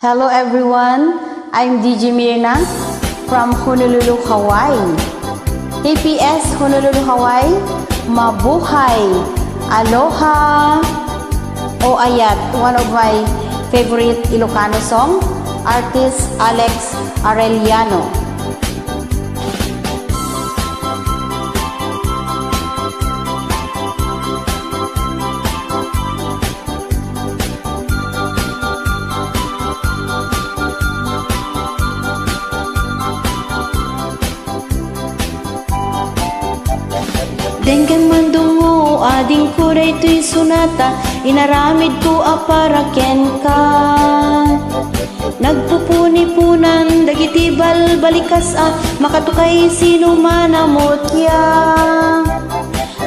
Hello everyone, I'm DJ Mirna from Honolulu, Hawaii. KPS Honolulu, Hawaii, mabuhay! Aloha! O Ayat, one of my favorite Ilocano song, artist Alex Arellano. Denggan mandungo ading kuray tuy sunata, inaramid ko para ken ka. Nagpupuni-punan dagiti balikas makatukay sino manamotya.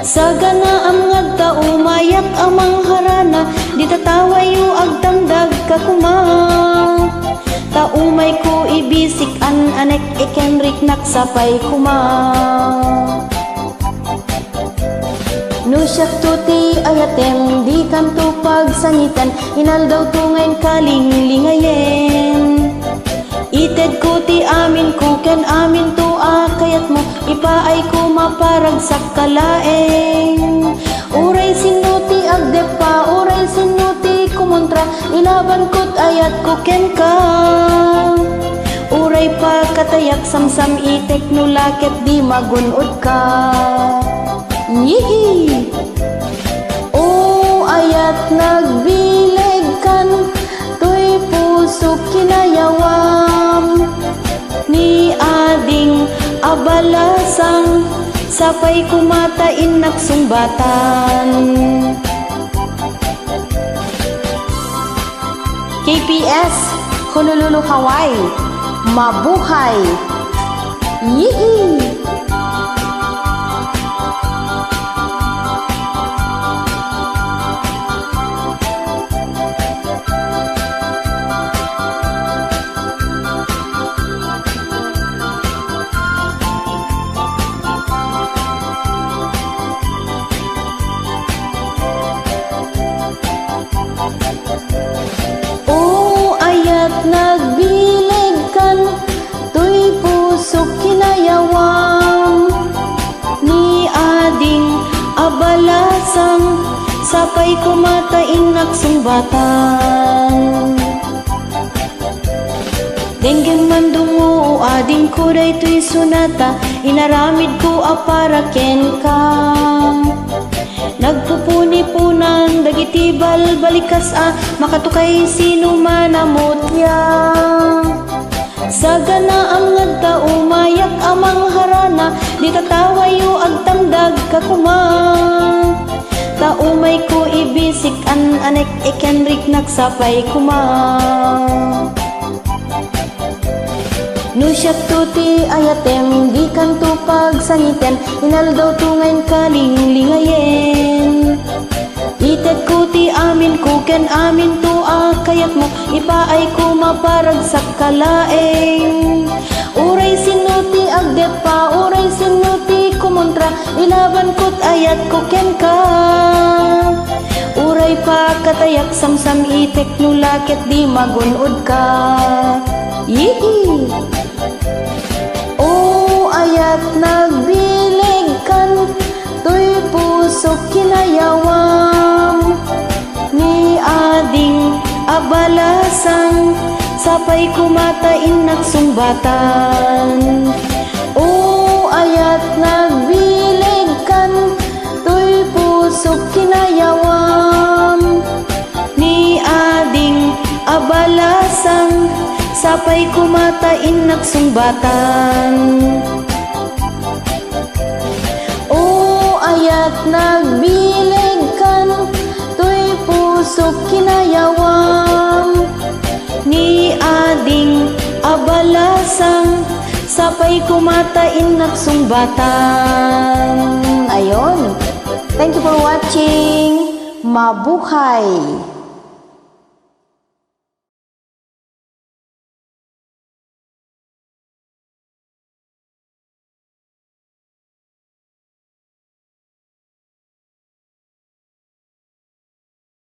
Sa ganaam ngagta umayak amang harana, di tatawayo agtamdag kakuma. Taumay ko ibisik anek ikenrik naksapay kuma. No siyak tuti ayatem, di kanto pagsangitan, inaldaw tungayn kalinglingayen. Ited ko ti amin ko, ken amin to kayat mo, ipaay ko maparag sa kalaeng. Uray sinuti agdepa, uray sinuti kumontra, ilaban ko't ayat ko ken ka. Uray pa katayak samsam itek no laket di magunod ka. Yihi! O ayat nagbileg kan, to'y puso kinayawam. Ni ading abalasang, sapay kumatain nagsungbatan. KPS Honolulu, Hawaii, mabuhay! Yihi! O ayat nagbileg kan, to'y puso kinayawam. Ni ading abalasang, sapay kumatain nagsungbatan. Denggan mandungo ading kuray to'y sunata, inaramid ko para ken ka. Nagpupuni-punan dagiti balikas makatukay sino manamotya. Sa ganaam ngagta umayak amang harana, di tatawayo agtamdag kakuma. Taumay ko ibisik anek ikenrik naksapay kuma. No siyak tuti ayatem, di kanto pagsangiten, inaldaw tungayn kalinglingayen. Ited ko ti amin ko, ken amin to kayat mo, ipaay ko maparag sa kalaeng. Uray sinuti agdepa, uray sinuti kumontra, ilaban ko't ayat ko ken ka. Uray pa katayak samsam itek no laket di magunod ka. Yihi! O ayat nagbileg kan, to'y puso kinayawam. Ni ading abalasang, sapay kumatain nagsungbatan. O ayat nagbileg kan, to'y puso kinayawam. Ni ading abalasang, sapay kumatain nagsungbatan. O ayat nagbileg kan, to'y puso kinayawam. Ni ading abalasang, sapay kumatain nagsungbatan. Ayon. Thank you for watching. Mabuhay!